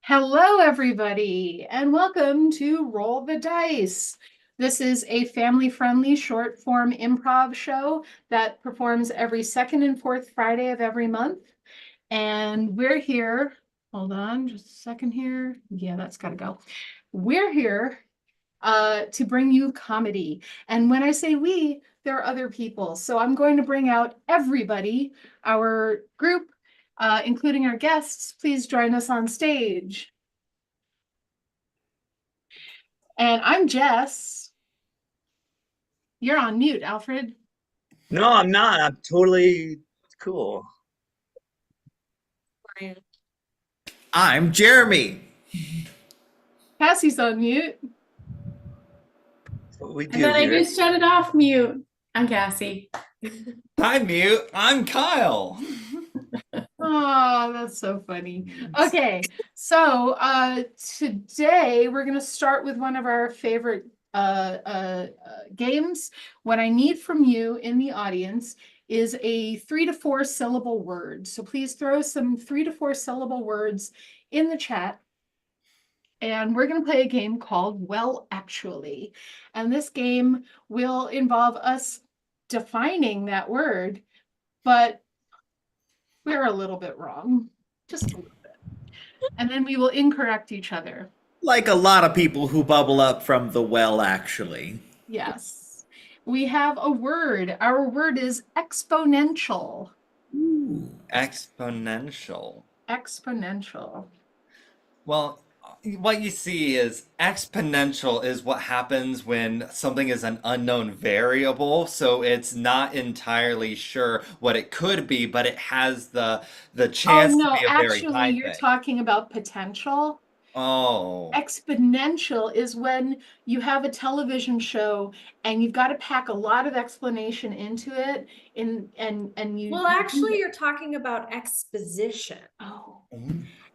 Hello, everybody, and welcome to Roll the Dice. This is a family-friendly short-form improv show that performs every second and fourth Friday of every month. And we're here, hold on just a second here. Yeah, that's got to go. We're here to bring you comedy. And when I say we, there are other people. So I'm going to bring out everybody, our group, including our guests. Please join us on stage. And I'm Jess. You're on mute, Alfred. No, I'm not. I'm totally cool. I'm Jeremy. Cassie's on mute. That's what we I do thought I here. just shut it off mute. I'm Cassie. Hi, mute. I'm Kyle. Oh, that's so funny. Okay, so today we're gonna start with one of our favorite games. What I need from you in the audience is a 3 to 4 syllable word. So please throw some 3 to 4 syllable words in the chat. And we're going to play a game called Well, Actually. And this game will involve us defining that word, but we're a little bit wrong, just a little bit. And then we will incorrect each other. Like a lot of people who bubble up from the well, actually. Yes. We have a word. Our word is exponential. Ooh. Exponential. Exponential. Well, what you see is exponential is what happens when something is an unknown variable, so it's not entirely sure what it could be, but it has the Oh, chance to no, be a very actually, high you're thing. talking about potential. Oh. Exponential is when you have a television show and you've got to pack a lot of explanation into it and you Well, actually, you're talking about exposition. oh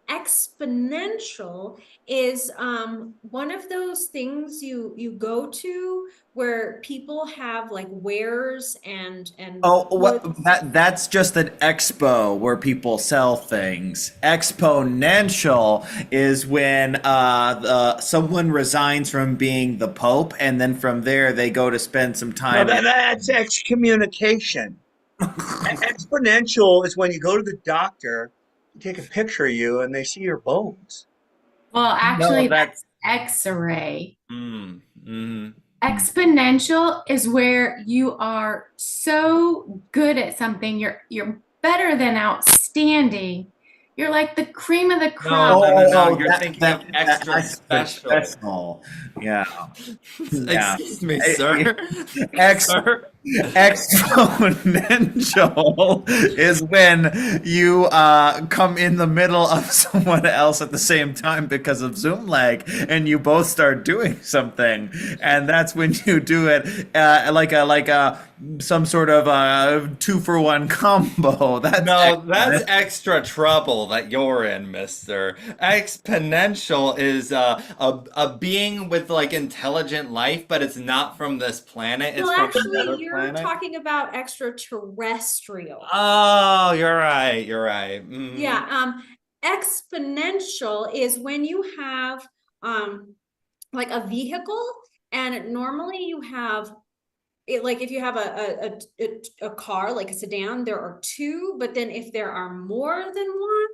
Exponential is one of those things you go to where people have like wares and Oh, goods. that's just an expo where people sell things. Exponential is when someone resigns from being the Pope, and then from there they go to spend some No, time. that's excommunication. Exponential is when you go to the doctor, you take a picture of you, and they see your bones. Well, actually, No, that's that's X-ray. Mm. Exponential is where you are so good at something. You're better than outstanding. You're like the cream of the crop. No. oh, You're thinking of extra I see special. special. Yeah, yeah. Excuse me, sir. X Sir. Exponential is when you come in the middle of someone else at the same time because of Zoom lag, and you both start doing something, and that's when you do it like a some sort of 2-for-1 combo. That's No, that's excellent. extra trouble that you're in, mister. Exponential is a being with like intelligent life, but it's not from this planet. It's Well, from actually, another you're planet. talking about extraterrestrial. Oh, you're right. You're right. Yeah, exponential is when you have like a vehicle, and normally you have it, like if you have a car like a sedan, there are two, but then if there are more than one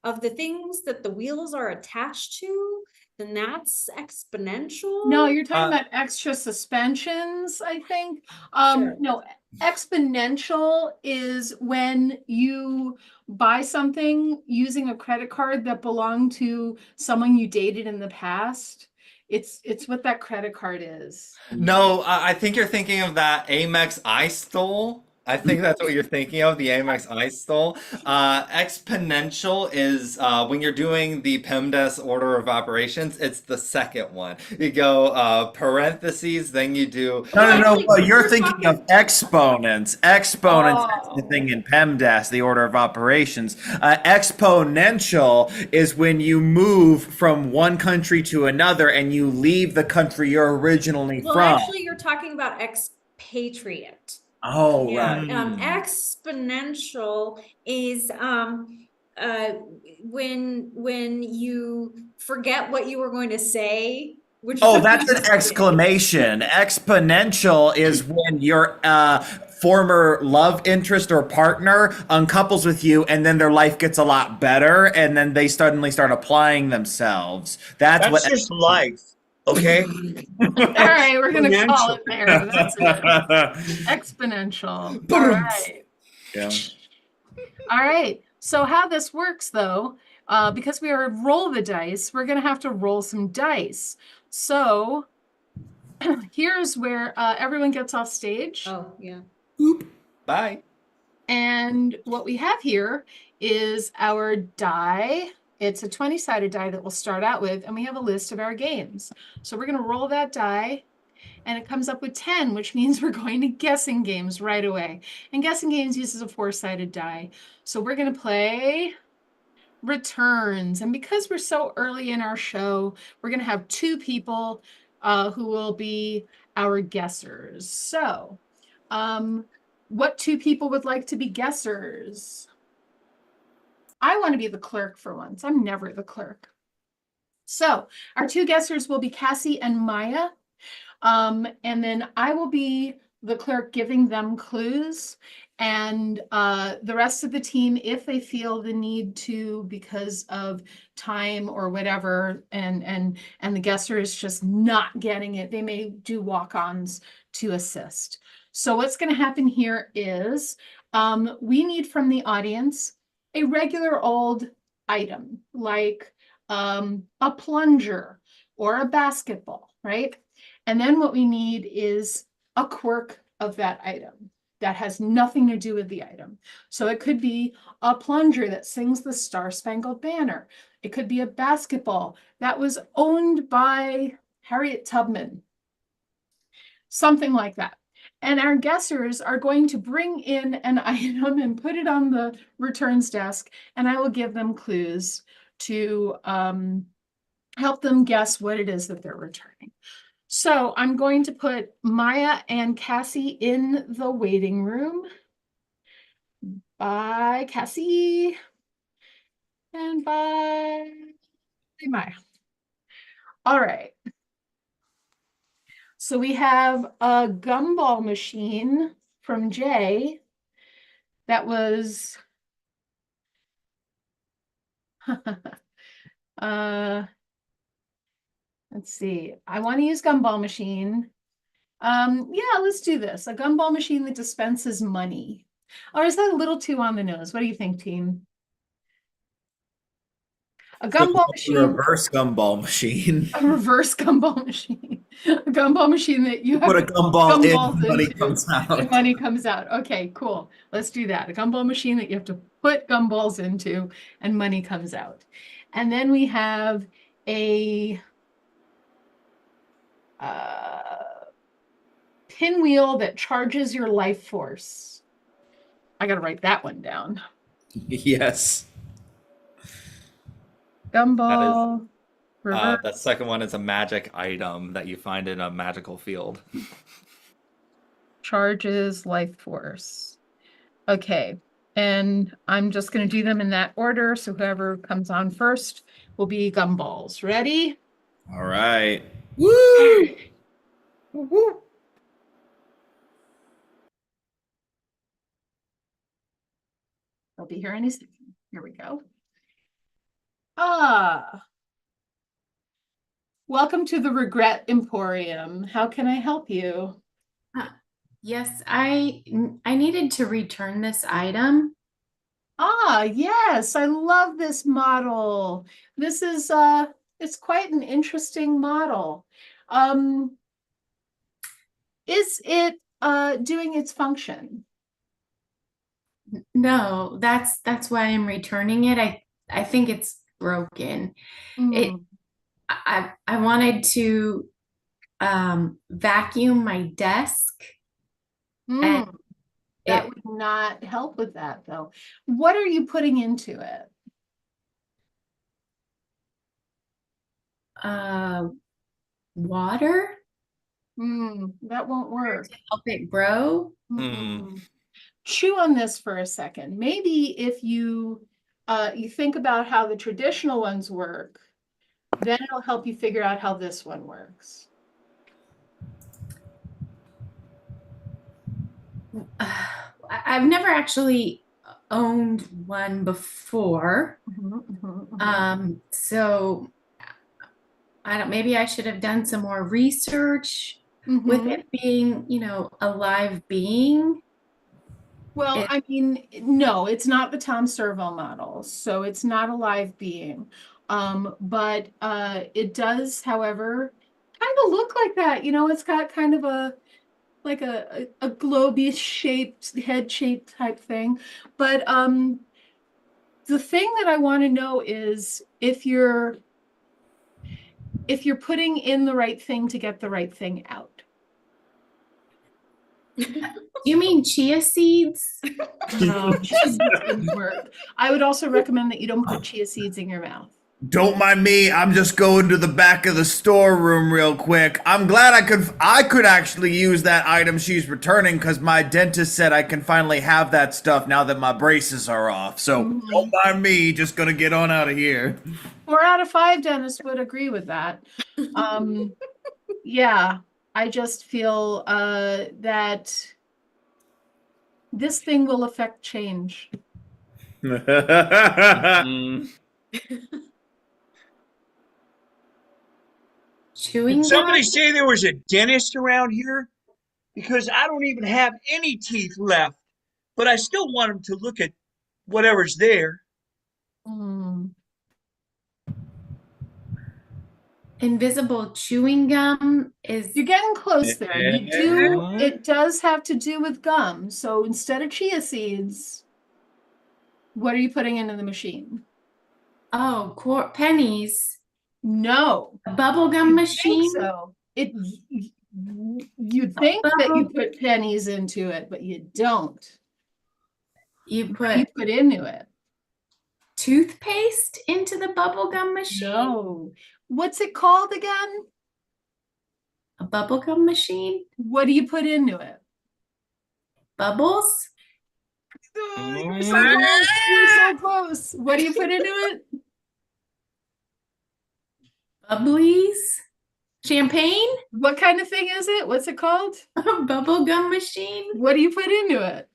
of the things that the wheels are attached to, then that's exponential. no, you're talking Uh, about extra suspensions, I think. Sure. No, exponential is when you buy something using a credit card that belonged to someone you dated in the past. It's what that credit card is. no, I think you're thinking of that Amex I stole. I think that's what you're thinking of, the Amex I stole. Exponential is when you're doing the PEMDAS order of operations, it's the second one. You go parentheses, then you do. No, no, no. Actually, Well, you're we're thinking talking. of exponents. Exponents is the Oh. thing in PEMDAS, the order of operations. Exponential is when you move from one country to another and you leave the country you're originally Well, from. actually, you're talking about expatriate. Oh, Yeah, right. Mm. exponential is when you forget what you were going to say, which Oh, is that's an exclamation. Exponential is when your former love interest or partner uncouples with you, and then their life gets a lot better, and then they suddenly start applying themselves. That's That's just life, okay? All right, we're gonna call Exponential. it there. That's it. Exponential. All right. Yeah. All right. So how this works though, because we are roll the dice, we're gonna have to roll some dice. So here's where everyone gets off stage. Oh, yeah. Bye. And what we have here is our die. It's a 20-sided die that we'll start out with, and we have a list of our games. So we're going to roll that die, and it comes up with 10, which means we're going to guessing games right away. And guessing games uses a 4-sided die. So we're going to play returns. And because we're so early in our show, we're going to have 2 people who will be our guessers. So, what 2 people would like to be guessers? I want to be the clerk for once. I'm never the clerk. So our 2 guessers will be Cassie and Maya. And then I will be the clerk giving them clues. And the rest of the team, if they feel the need to because of time or whatever, and the guesser is just not getting it, they may do walk-ons to assist. So what's going to happen here is we need from the audience a regular old item like a plunger or a basketball, right? And then what we need is a quirk of that item that has nothing to do with the item. So it could be a plunger that sings the Star-Spangled Banner. It could be a basketball that was owned by Harriet Tubman. Something like that. And our guessers are going to bring in an item and put it on the returns desk, and I will give them clues to help them guess what it is that they're returning. So I'm going to put Maya and Cassie in the waiting room. Bye, Cassie. And bye, Maya. All right. So we have a gumball machine from Jay that was let's see. I want to use gumball machine. Yeah, let's do this. A gumball machine that dispenses money. Or is that a little too on the nose? What do you think, team? A gumball machine. Reverse gumball machine. A reverse gumball machine. A gumball machine that you have Put a gumball gumballs in, money into, comes and out. money comes out. Okay, cool. Let's do that. A gumball machine that you have to put gumballs into and money comes out. And then we have a pinwheel that charges your life force. I got to write that one down. Yes. Gumball. Reverse. That second one is a magic item that you find in a magical field. Charges life force. Okay. And I'm just going to do them in that order. So whoever comes on first will be gumballs. Ready? All right. Woo! Woo! I'll be here any second. Here we go. Ah. Welcome to the Regret Emporium. How can I help you? Yes, I needed to return this item. Ah, yes, I love this model. This is it's quite an interesting model. Is it doing its function? No, that's why I'm returning it. I think it's broken. It Hmm. I wanted to vacuum my desk and Hmm. That it would not help with that though. What are you putting into it? water That won't work. to help it grow. Chew on this for a second. Maybe if you you think about how the traditional ones work, then it'll help you figure out how this one works. I've never actually owned one before. So I don't, maybe I should have done some more research with it being, a live being. Well, It- I mean, no, it's not the Tom Servo model, so it's not a live being. But it does, however, kind of look like that. It's got kind of a globy shaped, head shaped type thing. But the thing that I want to know is if you're putting in the right thing to get the right thing out. You mean chia seeds? No, chia seeds wouldn't work. I would also recommend that you don't put chia seeds in your mouth. Don't mind me. I'm just going to the back of the storeroom real quick. I'm glad I could actually use that item she's returning because my dentist said I can finally have that stuff now that my braces are off. So don't mind me. Just gonna get on out of here. 4 out of 5 dentists would agree with that. Yeah, I just feel that this thing will affect change. Mm. Chewing Did somebody gum? say there was a dentist around here? Because I don't even have any teeth left, but I still want him to look at whatever's there. Invisible chewing gum is You're getting close there. It does have to do with gum. So instead of chia seeds, what are you putting into the machine? pennies. No. A bubble gum You'd machine? think so. You'd think that you put pennies into it, but you don't. You You put put into it. toothpaste into the bubble gum machine? No. What's it called again? A bubble gum machine? What do you put into it? Bubbles? Oh, you're so close. You're so close. What do you put into it? Bubblies? Champagne? What kind of thing is it? What's it called? A bubble gum machine? What do you put into it?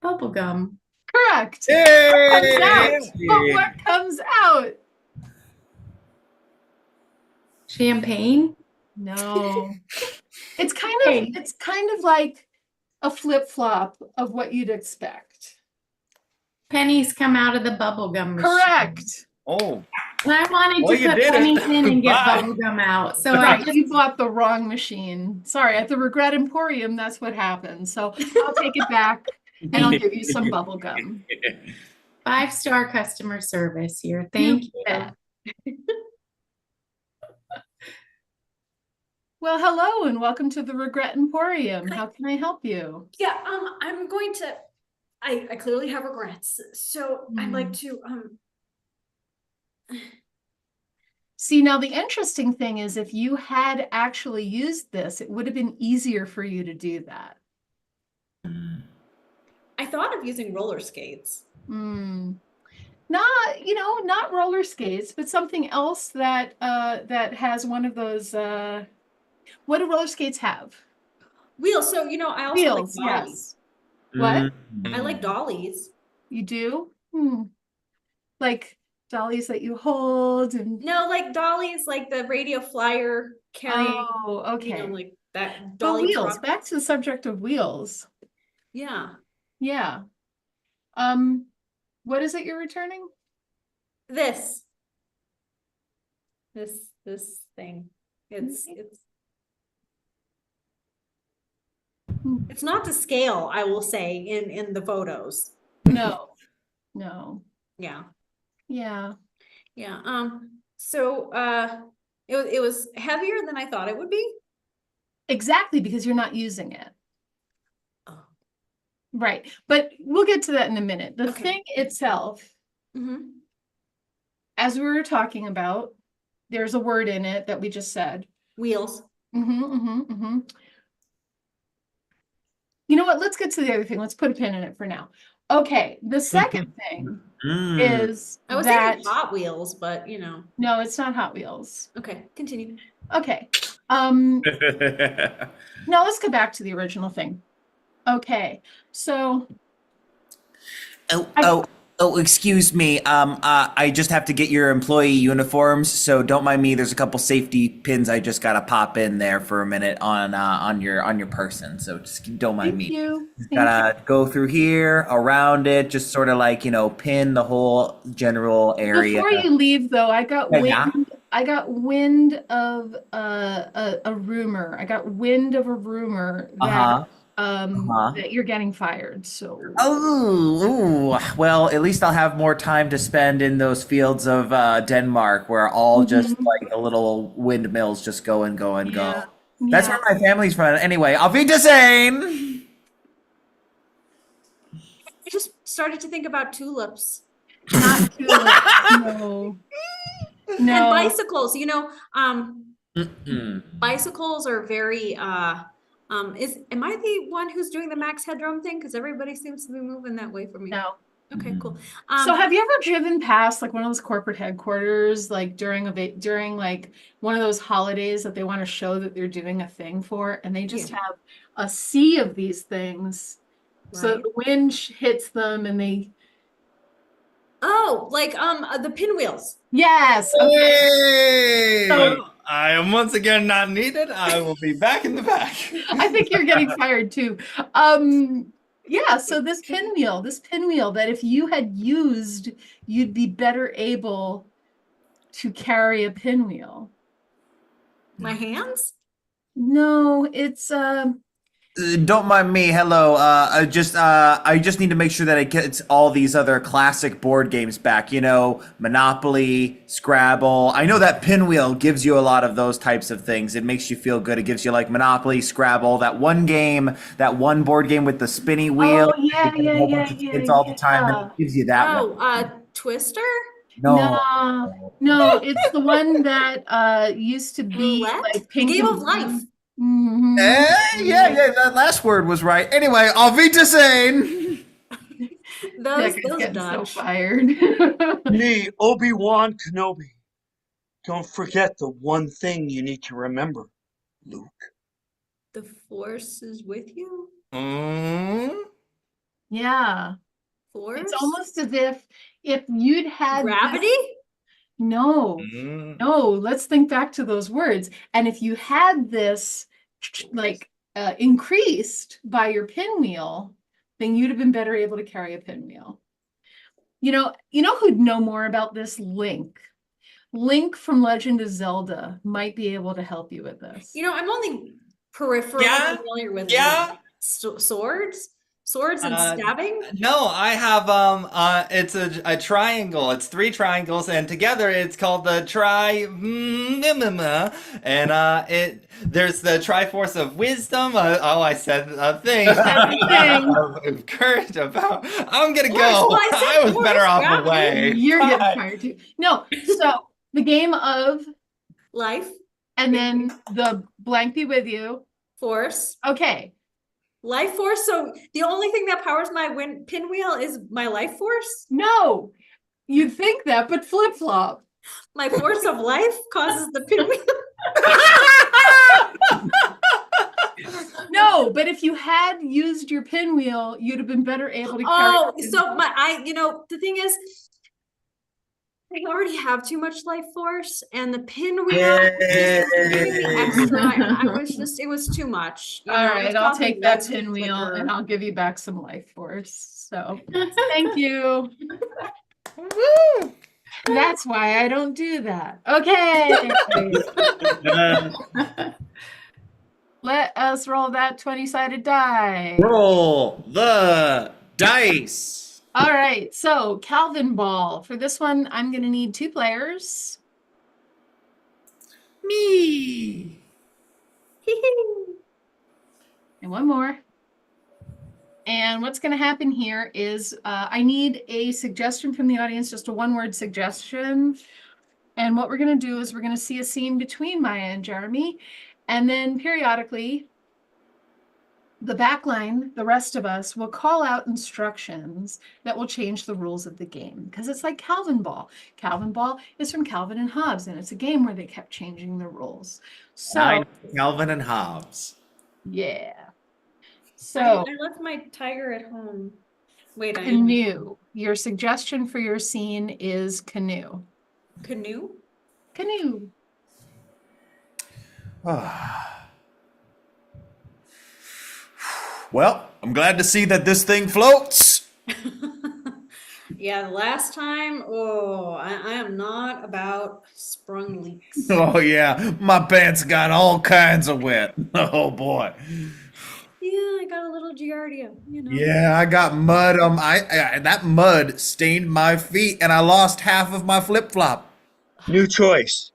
Bubble gum. Correct. Hey! Comes out. But what comes out? Champagne? No. It's kind of like a flip-flop of what you'd expect. Pennies come out of the bubble gum machine. Correct. Oh, And I wanted Well, to you put did it. pennies in and get Bye. bubble gum out. So Right, I just you bought the wrong machine. Sorry, at the Regret Emporium, that's what happened. So I'll take it back and I'll give you some bubble gum. 5-star customer service here. Thank you. bet. Well, hello and welcome to the Regret Emporium. How can I help you? Yeah, I'm going to, I clearly have regrets, so I'd like to, See, now the interesting thing is if you had actually used this, it would have been easier for you to do that. I thought of using roller skates. Not roller skates, but something else that that has one of those what do roller skates have? Wheels, so, I also Wheels, like dollies. yes. What? I like dollies. You do? Like dollies that you hold and No, like dollies, like the radio flyer carrying, okay. like that Well, dolly wheels. truck. Back to the subject of wheels. Yeah, Yeah. What is it you're returning? this thing. It's not to scale, I will say, in the photos. No. Yeah. Yeah. So it was heavier than I thought it would be. Exactly, because you're not using it. Oh. Right. But we'll get to that in a minute. The Okay. thing itself, as we were talking about, there's a word in it that we just said. Wheels. You know what? Let's get to the other thing. Let's put a pin in it for now. Okay, the second thing is I was that thinking Hot Wheels, but you know. no, it's not Hot Wheels. Okay, continue. Okay. Now let's go back to the original thing. Okay, so Excuse me. I just have to get your employee uniforms, so don't mind me. There's a couple safety pins I just gotta pop in there for a minute on your person. So just don't mind thank me. you. Thank Gotta go through here, around it, just sort of like, pin the whole general you. area. Before you leave, though, I got Yeah. wind of a rumor. I got wind of a rumor that Uh-huh. Uh-huh. that you're getting fired. So Oh, ooh. Well, at least I'll have more time to spend in those fields of Denmark where all just Mhm. like the little windmills just go and go and Yeah. go. That's Yeah. where my family's from. Anyway, auf Wiedersehen! I just started to think about tulips Not tulips. No. and No. bicycles. You know, Mm-mm. bicycles are very am I the one who's doing the max headroom thing? Because everybody seems to be moving that way for me. No. Okay, cool. So have you ever driven past like one of those corporate headquarters, like during like one of those holidays that they want to show that they're doing a thing for, and they just Yeah. have a sea of these things, so Right. the wind hits them, and they like the pinwheels. yes. Okay. Hey! So- I am once again not needed. I will be back in the back. I think you're getting fired too. Yeah, so this pinwheel that if you had used, you'd be better able to carry a pinwheel. My hands? No, it's Don't mind me. Hello. I just need to make sure that it gets all these other classic board games back. Monopoly, Scrabble. I know that Pinwheel gives you a lot of those types of things. It makes you feel good. It gives you like Monopoly, Scrabble, that one board game with the spinny wheel. Oh, yeah, You get a whole bunch of kids all the time. yeah. It gives you that one. Twister? No, it's the one that used to be Roulette? like pink Game and of Life. blue. Mhm. Yeah, that last word was right. Anyway, auf Wiedersehen. Those That guy's getting so Dutch. fired. Me, Obi-Wan Kenobi. Don't forget the one thing you need to remember, Luke. The force is with you? Mm. Yeah, Force? it's almost as if you'd had this- Gravity? No, Mm. no, let's think back to those words. And if you had this like increased by your pinwheel, then you'd have been better able to carry a pinwheel. You know who'd know more about this? Link. Link from Legend of Zelda might be able to help you with this. You know, I'm only peripherally Yeah, familiar with yeah. swords and stabbing. No, I have it's a triangle. It's 3 triangles, and together it's called the and there's the Triforce of Wisdom. I said a thing. Of courage about. I'm gonna Force, go. well, I said I was force, better off gravity. away. You're getting Bye. fired too. No, so the game of Life, and then the blank be with you. force, Okay. life force. So the only thing that powers my pinwheel is my life force. No, you'd think that, but flip flop. My force of life causes the pinwheel. No, but if you had used your pinwheel, you'd have been better able to carry. Oh, it. so the thing is, I already have too much life force, and the pinwheel just giving me extra. It was too much. All right, I'll take that pinwheel and I'll give you back some life force. So thank you. Woo! That's why I don't do that. Okay. Let us roll that 20-sided die. Roll the dice. All right, so Calvin Ball. For this one, I'm going to need 2 players. Me. And 1 more. And what's going to happen here is I need a suggestion from the audience, just a 1-word suggestion. And what we're going to do is we're going to see a scene between Maya and Jeremy. And then periodically, The backline, the rest of us, will call out instructions that will change the rules of the game because it's like Calvin Ball. Calvin Ball is from Calvin and Hobbes, and it's a game where they kept changing the rules. I So, know Calvin and Hobbes. yeah. I So, left my tiger at home. Wait, I am canoe. Your suggestion for your scene is canoe. canoe. Canoe. Well, I'm glad to see that this thing floats. Yeah, the last time, I am not about sprung leaks. Oh yeah, my pants got all kinds of wet. Oh boy. Yeah, I got a little giardia, you know. Yeah, I got mud on that mud stained my feet and I lost half of my flip-flop. New choice.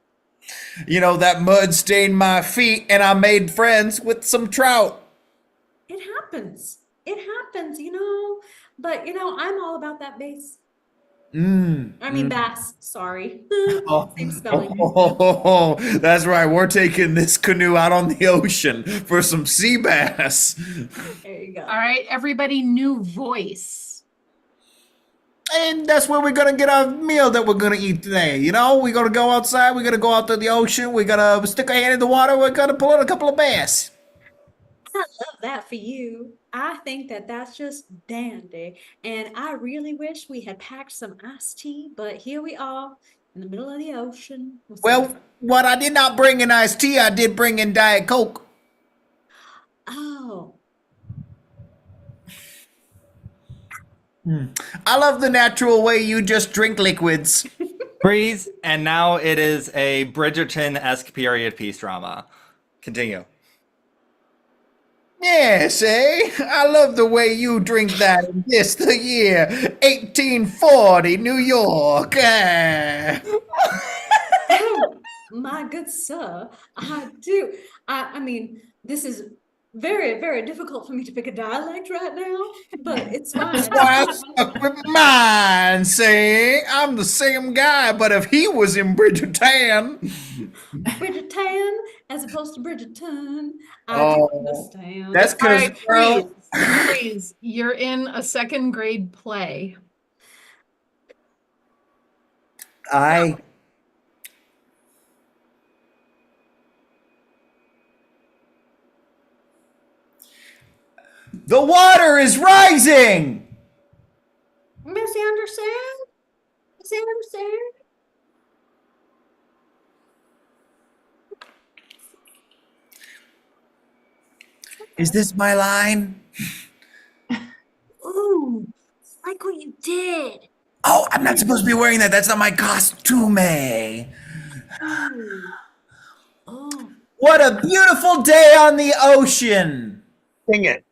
You know, that mud stained my feet and I made friends with some trout. It happens. It happens, you know. But you know, I'm all about that bass. I mean bass, sorry. Same spelling. Oh, that's right. We're taking this canoe out on the ocean for some sea bass. There you go. All right, everybody, new voice. And that's where we're gonna get our meal that we're gonna eat today. You know, we're gonna go outside, we're gonna go out to the ocean, we're gonna stick our hand in the water, we're gonna pull out a couple of bass. I love that for you. I think that that's just dandy. And I really wish we had packed some iced tea, but here we are in the middle of the ocean. with some- Well, what I did not bring in iced tea, I did bring in Diet Coke. Oh, I love the natural way you just drink liquids. Freeze, and now it is a Bridgerton-esque period piece drama. Continue. Yes, eh? I love the way you drink that in this the year 1840 New York. Eh. oh, my good sir, I do. I mean, this is very, very difficult for me to pick a dialect right now, but it's fine. That's why I stuck with mine, see? I'm the same guy, but if he was in Bridgerton. Bridgerton as opposed to Bridgerton. I Oh, do understand. That's All because, right, freeze. You're in a second grade play. I. The water is rising! Miss Anderson? Miss Anderson? Is this my line? Ooh, like what you did. Oh, I'm not supposed to be wearing that. That's not my costume. Ooh. Oh, What a beautiful day on the ocean. Sing it.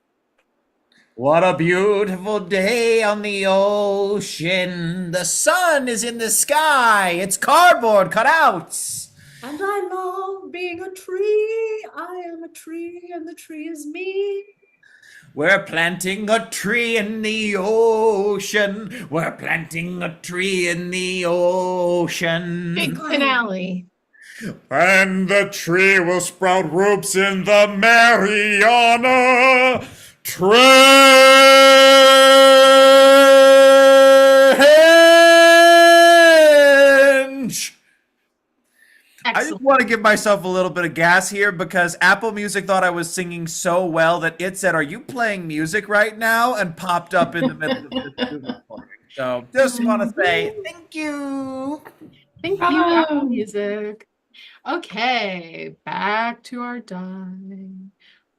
What a beautiful day on the ocean. The sun is in the sky. It's cardboard cutouts. and I love being a tree. I am a tree, and the tree is me. We're planting a tree in the ocean. We're planting a tree in the ocean. Big finale. And the tree will sprout roots in the Mariana Trench. I just Excellent. want to give myself a little bit of gas here because Apple Music thought I was singing so well that it said, "Are you playing music right now?" and popped up in the middle of this recording. So just want to say thank you. Thank you, Bravo. Apple Music. Okay, back to our die.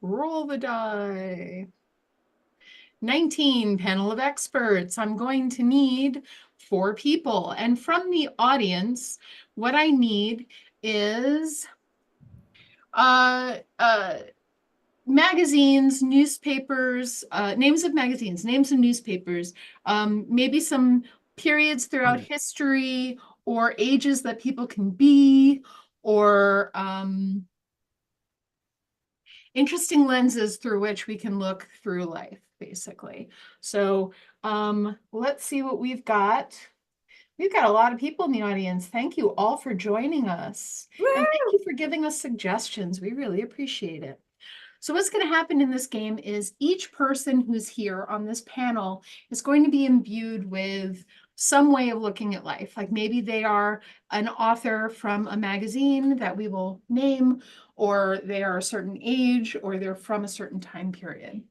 Roll the die. 19, panel of experts. I'm going to need 4 people. And from the audience, what I need is magazines, newspapers, names of magazines, names of newspapers, maybe some periods throughout history or ages that people can be, or interesting lenses through which we can look through life, basically. So let's see what we've got. We've got a lot of people in the audience. Thank you all for joining us. And thank you for giving us suggestions. We really appreciate it. So what's going to happen in this game is each person who's here on this panel is going to be imbued with some way of looking at life. Like maybe they are an author from a magazine that we will name, or they are a certain age, or they're from a certain time period.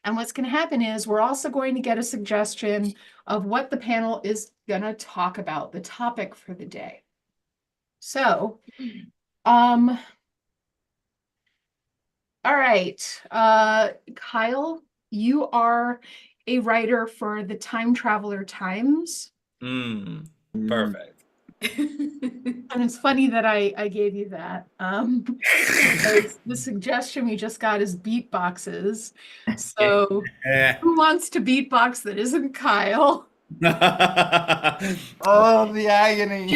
And what's going to happen is we're also going to get a suggestion of what the panel is going to talk about, the topic for the day. So, all right, Kyle, you are a writer for the Time Traveler Times. Perfect. And it's funny that I gave you that. Because the suggestion we just got is beatboxes. So who wants to beatbox that isn't Kyle? Oh, the agony.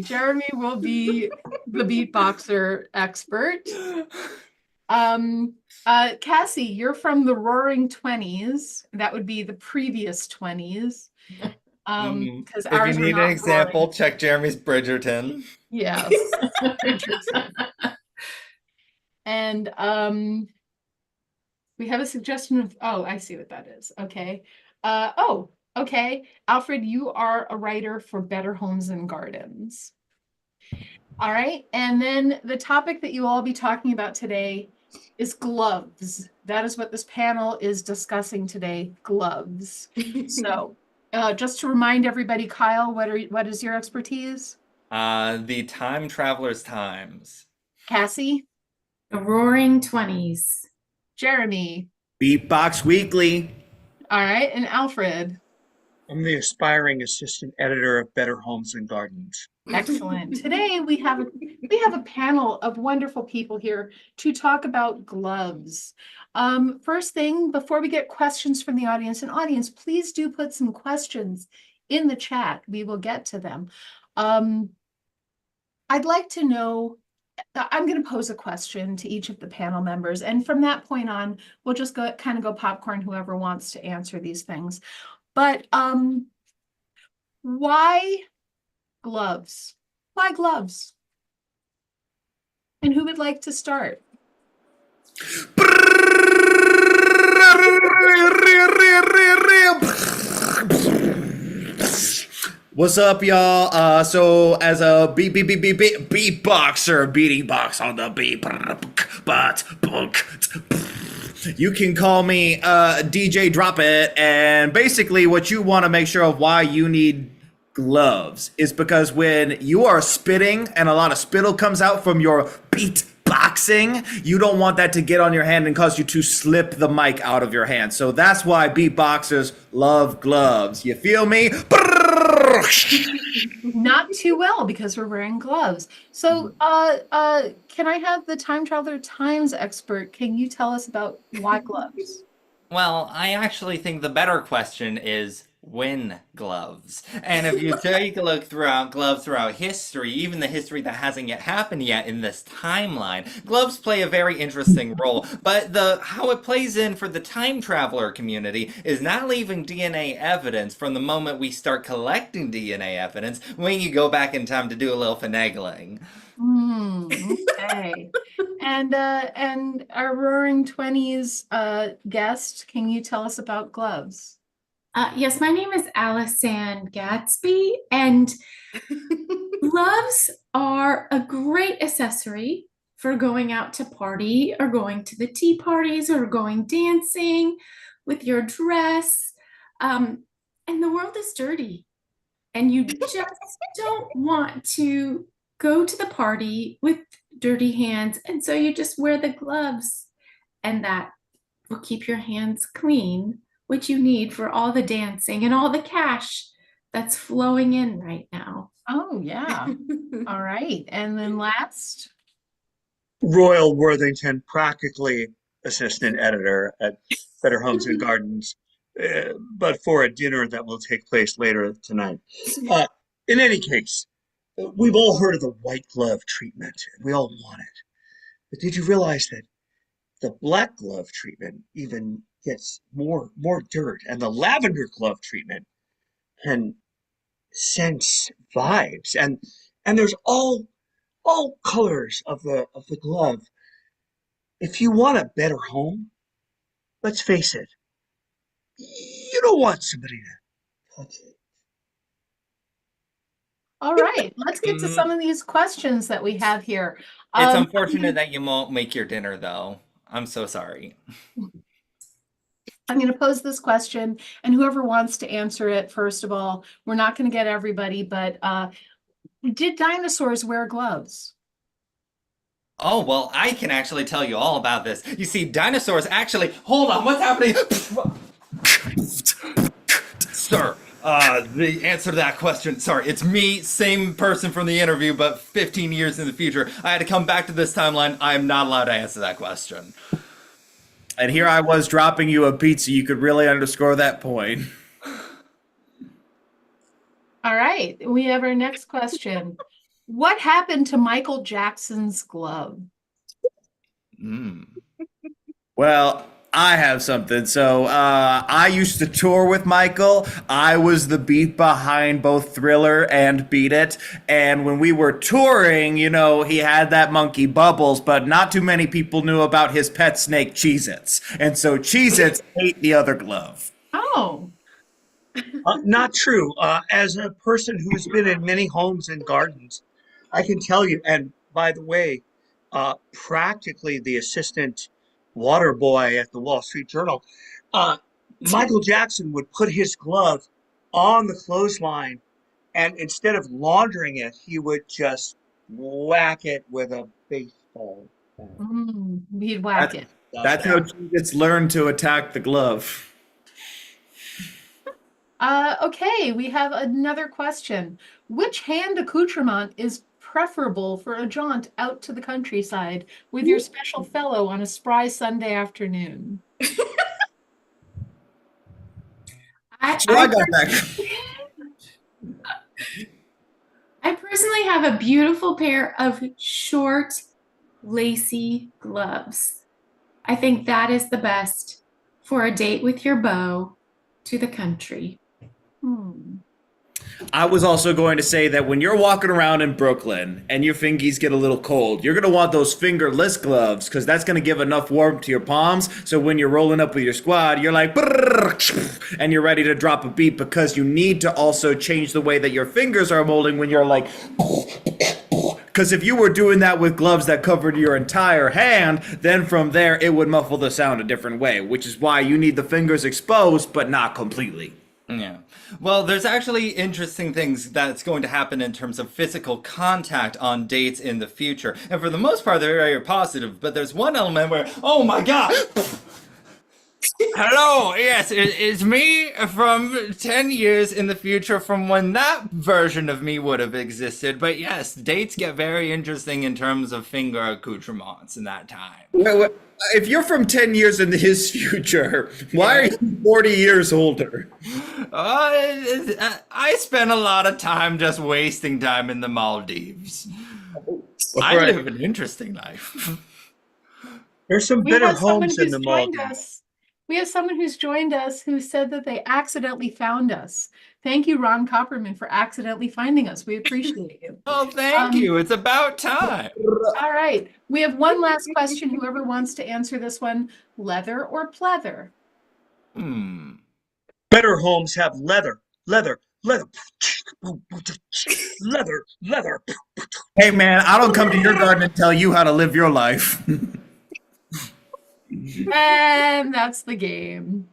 Jeremy will be the beatboxer expert. Cassie, you're from the Roaring Twenties. That would be the previous 20s. Because If ours you are need not an example, roaring. check Jeremy's Bridgerton. Yes. Interesting. And we have a suggestion of, oh, I see what that is. Okay. Okay. Alfred, you are a writer for Better Homes and Gardens. All right. And then the topic that you all be talking about today is gloves. That is what this panel is discussing today, gloves. So just to remind everybody, Kyle, what is your expertise? The Time Traveler's Times. Cassie? The Roaring Twenties. Jeremy? Beatbox Weekly. All right. And Alfred? I'm the aspiring assistant editor of Better Homes and Gardens. Excellent. Today we have a panel of wonderful people here to talk about gloves. First thing, before we get questions from the audience, and audience, please do put some questions in the chat. We will get to them. I'd like to know, I'm going to pose a question to each of the panel members, and from that point on, we'll just go popcorn, whoever wants to answer these things. But why gloves? Why gloves? And who would like to start? What's up, y'all? So as a beatboxer, beating box on the beat, but you can call me DJ Drop It. And basically, what you want to make sure of why you need gloves is because when you are spitting and a lot of spittle comes out from your beatboxing, you don't want that to get on your hand and cause you to slip the mic out of your hand. So that's why beatboxers love gloves. You feel me? Not too well because we're wearing gloves. So can I have the Time Traveler Times expert? Can you tell us about why gloves? Well, I actually think the better question is when gloves. And if you take a look throughout gloves throughout history, even the history that hasn't yet happened yet in this timeline, gloves play a very interesting role. But how it plays in for the time traveler community is not leaving DNA evidence from the moment we start collecting DNA evidence when you go back in time to do a little finagling. Okay. And our Roaring Twenties guest, can you tell us about gloves? Yes, my name is Alison Gatsby, and gloves are a great accessory for going out to party or going to the tea parties or going dancing with your dress. And the world is dirty, and you just don't want to go to the party with dirty hands, and so you just wear the gloves, and that will keep your hands clean, which you need for all the dancing and all the cash that's flowing in right now. Oh, yeah. All right. And then last. Royal Worthington, practically assistant editor at Better Homes and Gardens, but for a dinner that will take place later tonight. In any case, we've all heard of the white glove treatment. We all want it. But did you realize that the black glove treatment even gets more dirt, and the lavender glove treatment can sense vibes, and there's all colors of the glove. if you want a better home, let's face it, you don't want somebody to touch it. All right, let's get to Mhm. some of these questions that we have here. It's Um, unfortunate that you won't make your dinner, though. I'm so sorry. I'm going to pose this question, and whoever wants to answer it, first of all, we're not going to get everybody, but did dinosaurs wear gloves? Oh, well, I can actually tell you all about this. You see, dinosaurs actually. Hold on, what's happening? Sir, the answer to that question, sorry, it's me, same person from the interview, but 15 years in the future. I had to come back to this timeline. I am not allowed to answer that question. And here I was dropping you a beat so you could really underscore that point. All right, we have our next question. What happened to Michael Jackson's glove? Mm. Well, I have something. So I used to tour with Michael. I was the beat behind both Thriller and Beat It. And when we were touring, you know, he had that monkey Bubbles, but not too many people knew about his pet snake Cheez-Its. And so Cheez-Its ate the other glove. Oh, Not true. As a person who's been in many homes and gardens, I can tell you, and by the way, practically the assistant water boy at the Wall Street Journal, Michael Jackson would put his glove on the clothesline, and instead of laundering it, he would just whack it with a baseball bat. he'd whack it. That's how Cheez-Its learned to attack the glove. Okay, we have another question. Which hand accoutrement is preferable for a jaunt out to the countryside with your special fellow on a spry Sunday afternoon? I, So I I, got that. I personally have a beautiful pair of short, lacy gloves. I think that is the best for a date with your beau to the country. I was also going to say that when you're walking around in Brooklyn and your fingies get a little cold, you're going to want those fingerless gloves because that's going to give enough warmth to your palms. So when you're rolling up with your squad, you're like, "Brrr," and you're ready to drop a beat because you need to also change the way that your fingers are molding when you're like, because if you were doing that with gloves that covered your entire hand, then from there it would muffle the sound a different way, which is why you need the fingers exposed, but not completely. Yeah. Well, there's actually interesting things that's going to happen in terms of physical contact on dates in the future. And for the most part, they're very positive. But there's one element where, oh my God! Hello, yes, it's me from 10 years in the future from when that version of me would have existed. But yes, dates get very interesting in terms of finger accoutrements in that time. Wait, if you're from 10 years in his future, why are you 40 years older? I spent a lot of time just wasting time in the Maldives. I Right. live an interesting life. There's some We better have someone homes in who's the joined Maldives. us. We have someone who's joined us who said that they accidentally found us. Thank you, Ron Copperman, for accidentally finding us. We appreciate you. Oh, thank you. It's about time. All right. We have one last question. Whoever wants to answer this one, leather or pleather? Better homes have leather, leather, leather, leather, leather. Hey man, I don't come to your garden and tell you how to live your life. And that's the game.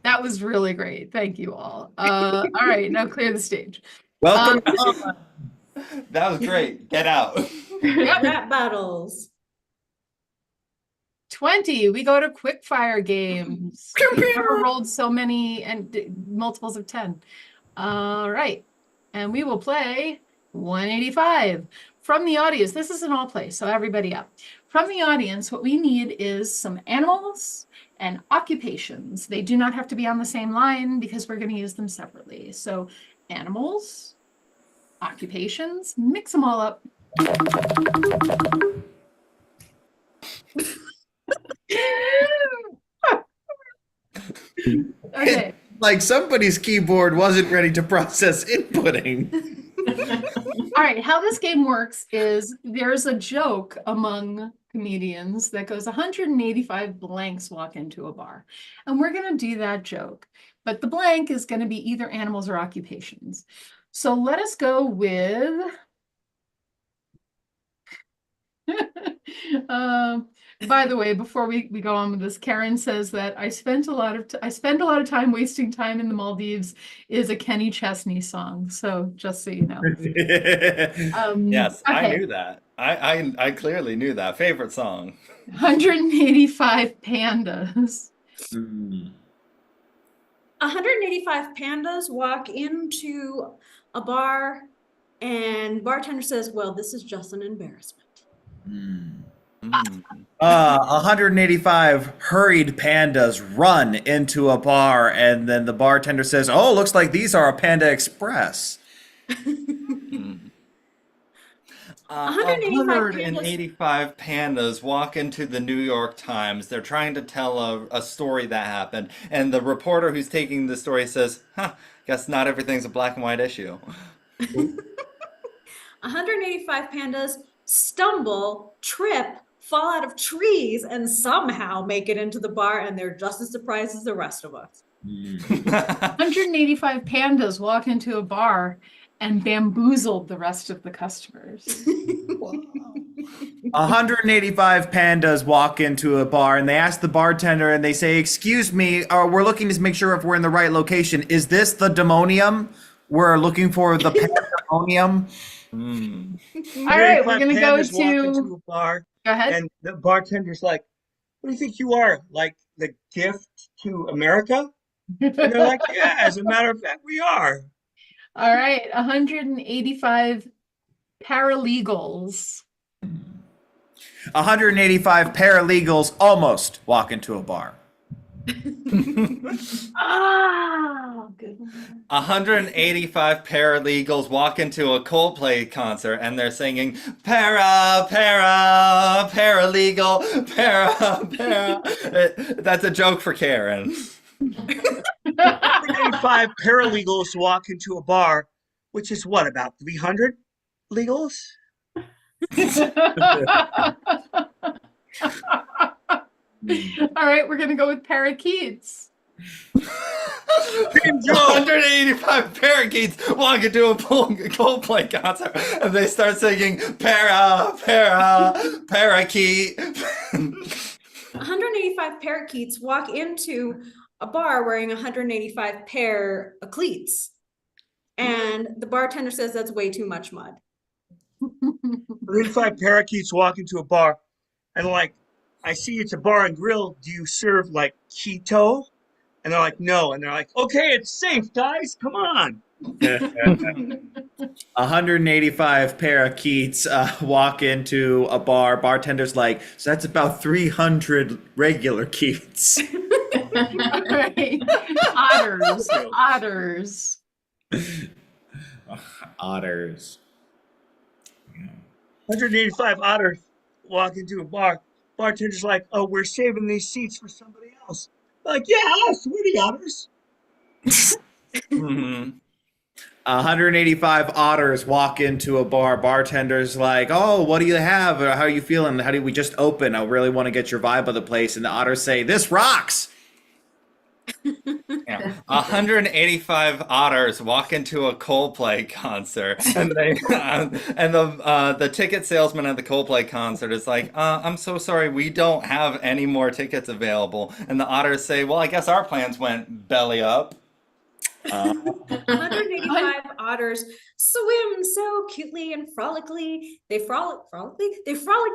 That was really great. Thank you all. All right, now clear the stage. Welcome. That was great. Get out. Rap battles. 20, we go to quick fire games. We've never rolled so many and multiples of 10. All right. And we will play 185. From the audience, this is an all play, so everybody up. From the audience, what we need is some animals and occupations. They do not have to be on the same line because we're going to use them separately. So animals, occupations, mix them all up. Okay. Like somebody's keyboard wasn't ready to process inputting. All right. How this game works is there's a joke among comedians that goes 185 blanks walk into a bar. And we're going to do that joke. But the blank is going to be either animals or occupations. So let us go with by the way, before we go on with this, Karen says that I spend a lot of time wasting time in the Maldives is a Kenny Chesney song. So just so you know. Yes, I Okay. knew that. I clearly knew that. Favorite song. 185 pandas. 185 pandas walk into a bar and bartender says, well, this is just an embarrassment. Mm. 185 hurried pandas run into a bar, and then the bartender says, "Oh, looks like these are a Panda Express." 185 pandas walk into the New York Times. They're trying to tell a story that happened, and the reporter who's taking the story says, "Huh, guess not everything's a black and white issue." 185 pandas stumble, trip, fall out of trees, and somehow make it into the bar, and they're just as surprised as the rest of us. 185 pandas walk into a bar and bamboozled the rest of the customers. 185 pandas walk into a bar, and they ask the bartender, and they say, "Excuse me, we're looking to make sure if we're in the right location. Is this the Demonium? We're looking for the Pandemonium." All right, we're 185 gonna go pandas walk into to. a bar, Go ahead. and the bartender's like, "What do you think you are? Like the gift to America?" And they're like, "Yeah, as a matter of fact, we are." All right, 185 paralegals. 185 paralegals almost walk into a bar. Ah, good one. 185 paralegals walk into a Coldplay concert and they're singing paralegal, para. That's a joke for Karen. 185 paralegals walk into a bar, which is what, about 300 legals? All right, we're gonna go with parakeets. 185 parakeets walk into a Coldplay concert and they start singing parakeet. 185 parakeets walk into a bar wearing 185 pair of cleats. And the bartender says that's way too much mud. 185 parakeets walk into a bar, and like, "I see it's a bar and grill. Do you serve like keto?" And they're like, "No." And they're like, "Okay, it's safe, guys. Come on." 185 parakeets walk into a bar. Bartender's like, "So that's about 300 regular keats." All right. Otters. Otters. Otters. 185 otters walk into a bar. Bartender's like, "Oh, we're saving these seats for somebody else." They're like, "Yeah, us, we're the otters." 185 otters walk into a bar. Bartender's like, "Oh, what do you have? Or how are you feeling? How did we just open? I really want to get your vibe of the place." And the otters say, "This rocks." Yeah. 185 otters walk into a Coldplay concert, and they and the ticket salesman at the Coldplay concert is like, "I'm so sorry, we don't have any more tickets available." And the otters say, "Well, I guess our plans went belly up." 185 otters swim so cutely and frolically. They frolic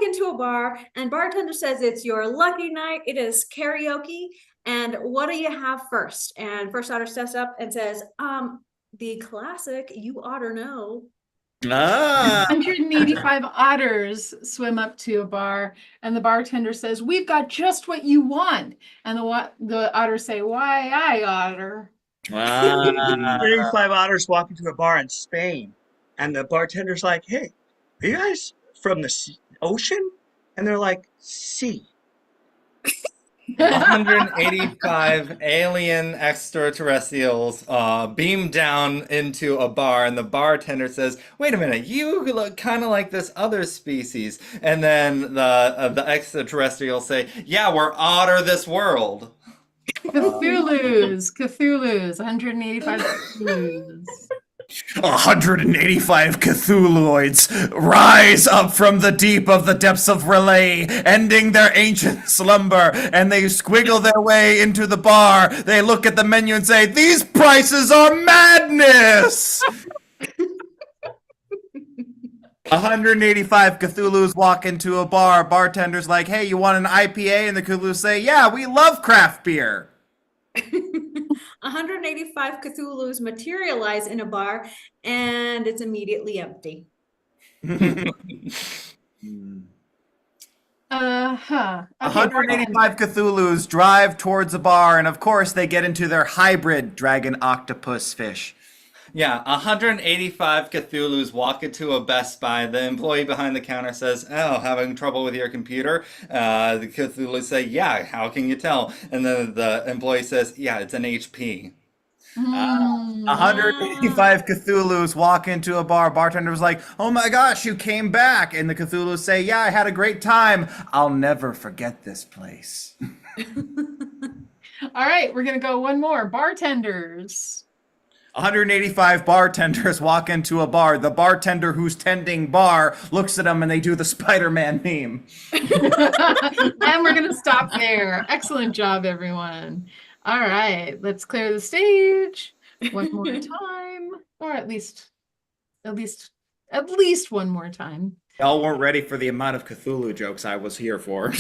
into a bar, and bartender says it's your lucky night. It is karaoke. And what do you have first? And first otter steps up and says, the classic, You Oughter Know. 185 otters swim up to a bar, and the bartender says, "We've got just what you want." And the otters say, "Why, I otter." 185 otters walk into a bar in Spain, and the bartender's like, "Hey, are you guys from the ocean?" And they're like, "Sea." 185 alien extraterrestrials beam down into a bar, and the bartender says, "Wait a minute, you look kind of like this other species." And then the extraterrestrials say, "Yeah, we're otter this world." Cthulhu's, 185 Cthulhu's. 185 Cthulhuoids rise up from the deep of the depths of Relay, ending their ancient slumber, and they squiggle their way into the bar. They look at the menu and say, "These prices are madness!" 185 Cthulhus walk into a bar. Bartender's like, "Hey, you want an IPA?" And the Cthulhus say, "Yeah, we love craft beer." 185 Cthulhus materialize in a bar, and it's immediately empty. Uh-huh. Okay, 185 Cthulhus drive towards a bar, and of course they get into their hybrid dragon octopus fish. Yeah, 185 Cthulhus walk into a Best Buy. The employee behind the counter says, "Oh, having trouble with your computer?" The Cthulhus say, "Yeah, how can you tell?" And then the employee says, "Yeah, it's an HP." 185 Cthulhus walk into a bar. Bartender's like, "Oh my gosh, you came back." And the Cthulhus say, "Yeah, I had a great time. I'll never forget this place." All right, we're gonna go one more. Bartenders. 185 bartenders walk into a bar. The bartender who's tending bar looks at them and they do the Spider-Man meme. And we're gonna stop there. Excellent job, everyone. All right, let's clear the stage one more time, or at least one more time. Y'all weren't ready for the amount of Cthulhu jokes I was here for.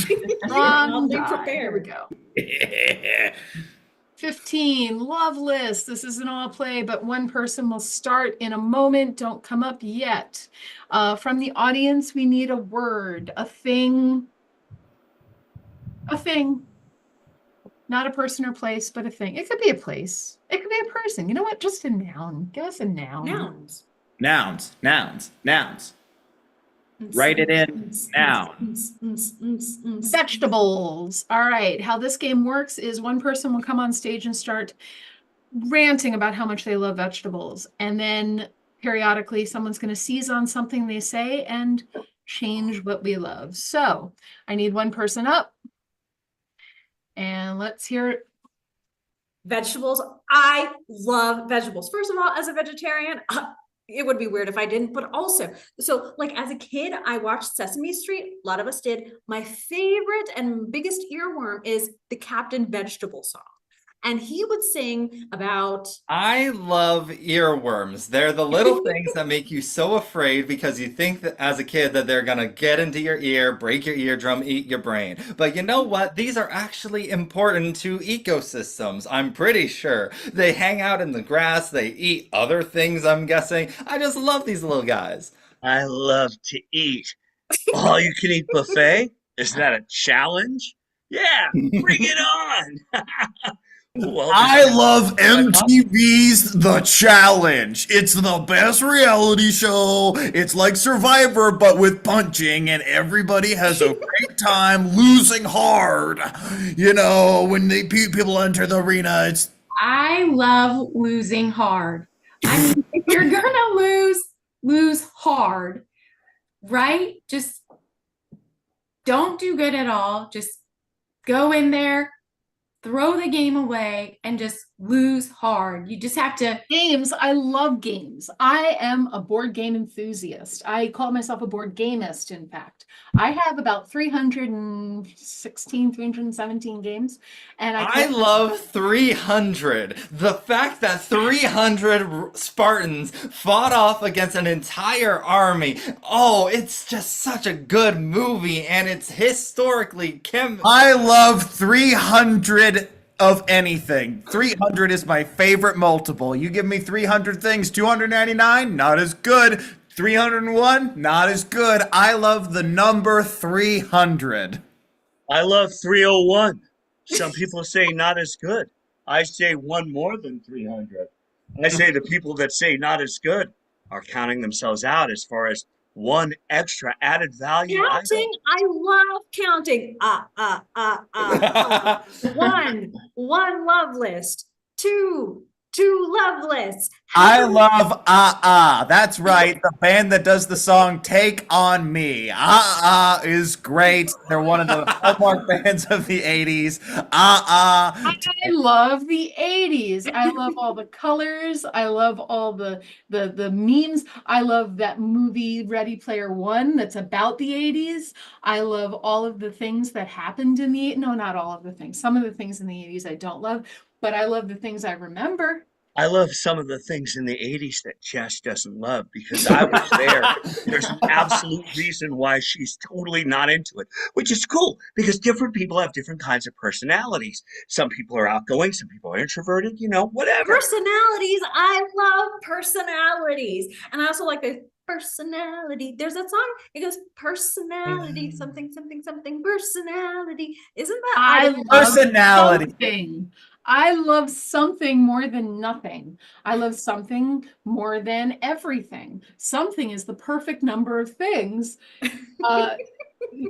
Wrong be die. prepared. Here we go. 15, Loveless. This is an all play, but one person will start in a moment. Don't come up yet. From the audience, we need a word, a thing. A thing. Not a person or place, but a thing. It could be a place. It could be a person. You know what? Just a noun. Give us a noun. Nouns. Nouns, nouns, nouns. Write it in now. Vegetables. All right. How this game works is one person will come on stage and start ranting about how much they love vegetables. And then periodically someone's going to seize on something they say and change what we love. So I need one person up. And let's hear it. Vegetables. I love vegetables. First of all, as a vegetarian, it would be weird if I didn't, but also, so like as a kid, I watched Sesame Street. A lot of us did. My favorite and biggest earworm is the Captain Vegetable song. And he would sing about. I love earworms. They're the little things that make you so afraid because you think that as a kid that they're gonna get into your ear, break your eardrum, eat your brain. But you know what? These are actually important to ecosystems. I'm pretty sure. They hang out in the grass, they eat other things, I'm guessing. I just love these little guys. I love to eat. All you can eat buffet? Is that a challenge? Yeah, bring it on. Well, I love MTV's The Challenge. It's the best reality show. It's like Survivor, but with punching, and everybody has a great time losing hard. You know, when people enter the arena, it's. I love losing hard. I mean, if you're gonna lose hard, right? Just don't do good at all. Just go in there, throw the game away, and just lose hard. You just have to. Games. I love games. I am a board game enthusiast. I call myself a board gamist, in fact. I have about 317 games. And I love 300. The fact that 300 Spartans fought off against an entire army. Oh, it's just such a good movie, and it's historically I love 300 of anything. 300 is my favorite multiple. You give me 300 things, 299, not as good. 301, not as good. I love the number 300. I love 301. Some people say not as good. I say one more than 300. I say the people that say not as good are counting themselves out as far as one extra added value. Counting, I love counting. One love list. Two love lists. I love That's right, the band that does the song "Take on Me." Is great. They're one of the hallmark bands of the '80s. I love the 80s. I love all the colors. I love all the memes. I love that movie Ready Player One that's about the 80s. I love all of the things that happened in the no, not all of the things. Some of the things in the 80s I don't love, but I love the things I remember. I love some of the things in the 80s that Jess doesn't love because I was there. There's an absolute reason why she's totally not into it, which is cool because different people have different kinds of personalities. Some people are outgoing, some people are introverted, whatever. Personalities. I love personalities. And I also like the personality. There's that song. It goes personality, something, something, something, personality. Isn't that I odd? love Personality. something. I love something more than nothing. I love something more than everything. Something is the perfect number of things.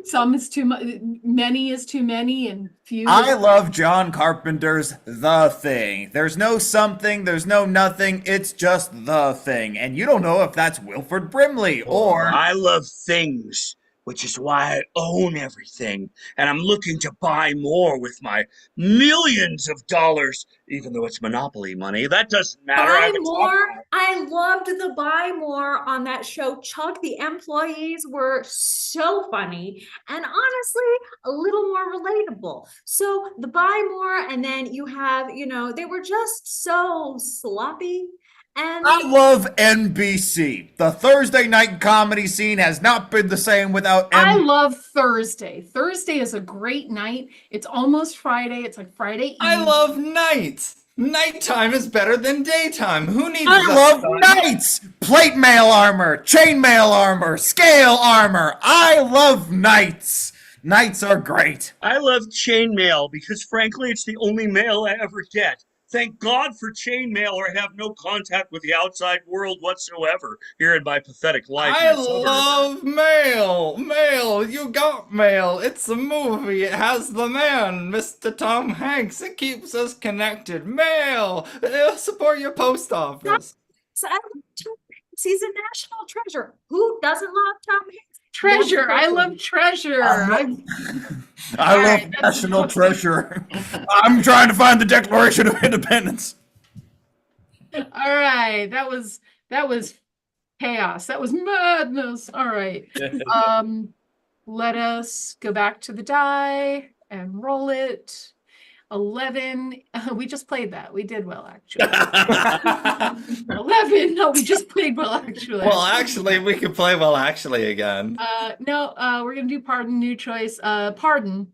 Some is too much, many is too many, and few. I love John Carpenter's The Thing. There's no something, there's no nothing, it's just the thing. And you don't know if that's Wilford Brimley or I love things, which is why I own everything. And I'm looking to buy more with my millions of dollars, even though it's monopoly money. That doesn't matter. I Buy haven't talked more. about it. I loved the buy more on that show. Chuck, the employees were so funny and honestly a little more relatable. So the buy more, and then you have, they were just so sloppy. And I love NBC. The Thursday night comedy scene has not been the same without I NBC. love Thursday. Thursday is a great night. It's almost Friday. It's like Friday Eve. I love nights. Nighttime is better than daytime. Who needs I the love sun? knights! Plate mail armor, chain mail armor, scale armor. I love knights. Knights are great. I love chainmail because, frankly, it's the only mail I ever get. Thank God for chainmail, or I have no contact with the outside world whatsoever here in my pathetic life. I in the suburbs. love mail. Mail. You got mail. It's a movie. It has the man, Mr. Tom Hanks. It keeps us connected. Mail. Support your post office. so I love Tom Hanks. He's a national treasure. Who doesn't love Tom Hanks? Treasure. I Definitely. love treasure. I love right, that's- national treasure. I'm trying to find the Declaration of Independence. All right. That was chaos. That was madness. All right. Let us go back to the die and roll it. 11. We just played that. We did well, actually. 11. No, we just played well, actually. Well, actually, we could play well actually again. No, we're gonna do pardon, new choice. Pardon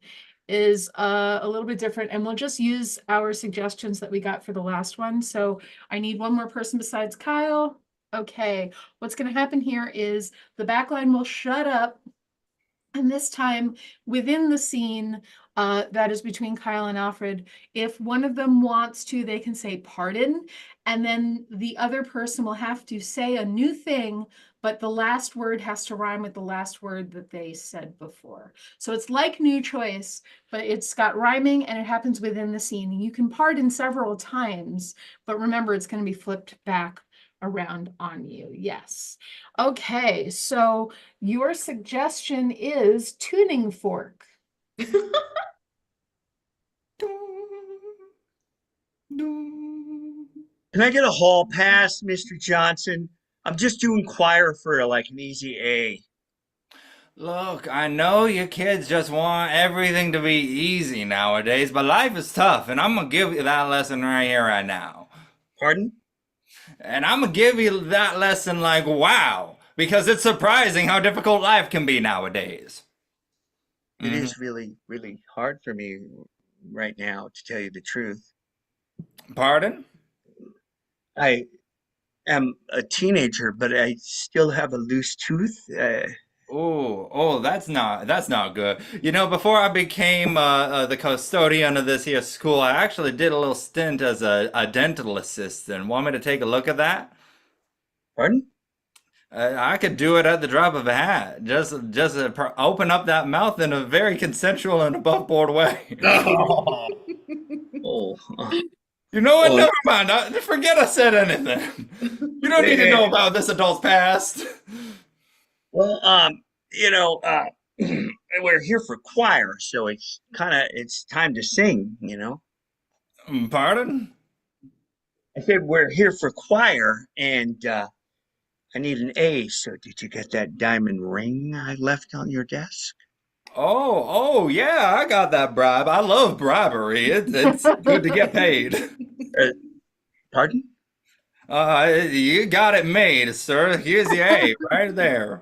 is a little bit different, and we'll just use our suggestions that we got for the last one. So I need one more person besides Kyle. Okay, what's gonna happen here is the backline will shut up, and this time within the scene that is between Kyle and Alfred, if one of them wants to, they can say pardon, and then the other person will have to say a new thing, but the last word has to rhyme with the last word that they said before. So it's like new choice, but it's got rhyming and it happens within the scene. You can pardon several times, but remember it's going to be flipped back around on you. Yes. Okay, so your suggestion is tuning fork. Can I get a hall pass, Mr. Johnson? I'm just doing choir for like an easy A. Look, I know you kids just want everything to be easy nowadays, but life is tough, and I'm gonna give you that lesson right here, right now. Pardon? And I'm gonna give you that lesson like wow, because it's surprising how difficult life can be nowadays. It is really, really hard for me right now, to tell you the truth. Pardon? I am a teenager, but I still have a loose tooth. Oh, that's not good. You know, before I became the custodian of this here school, I actually did a little stint as a dental assistant. Want me to take a look at that? Pardon? I could do it at the drop of a hat. Just open up that mouth in a very consensual and above board way. Oh, You know what? Oh. Never mind. Forget I said anything. You don't need to know about this adult's past. well, we're here for choir, so it's time to sing, Pardon? I said we're here for choir, and I need an A. So did you get that diamond ring I left on your desk? Oh, yeah, I got that bribe. I love bribery. It's good to get paid. Pardon? You got it made, sir. Here's your A right there.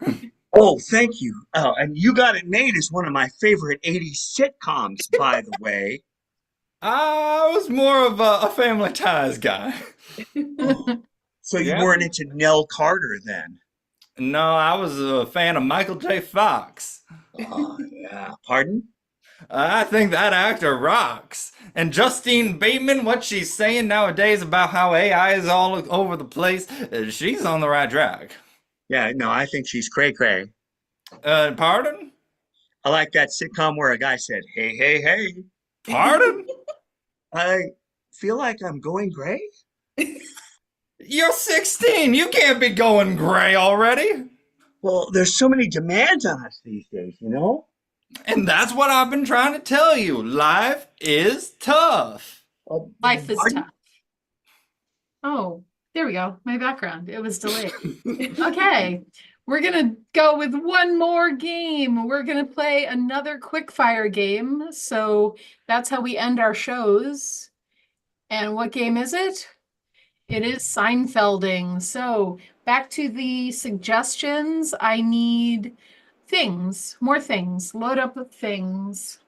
Oh, thank you. Oh, and You Got It Made is one of my favorite 80s sitcoms, by the way. I was more of a Family Ties guy. So you Yeah. weren't into Nell Carter then? No, I was a fan of Michael J. Fox. Oh, yeah. Pardon? I think that actor rocks. And Justine Bateman, what she's saying nowadays about how AI is all over the place, she's on the right track. Yeah, no, I think she's cray-cray. Pardon? I like that sitcom where a guy said, "Hey, hey, hey." Pardon? I feel like I'm going gray. You're 16. You can't be going gray already. Well, there's so many demands on us these days, And that's what I've been trying to tell you. Life is tough. Life is Pardon? tough. Oh, there we go. My background. It was delayed. Okay. We're going to go with one more game. We're going to play another quick fire game. So that's how we end our shows. And what game is it? It is Seinfelding. So back to the suggestions. I need things, more things, load up with things.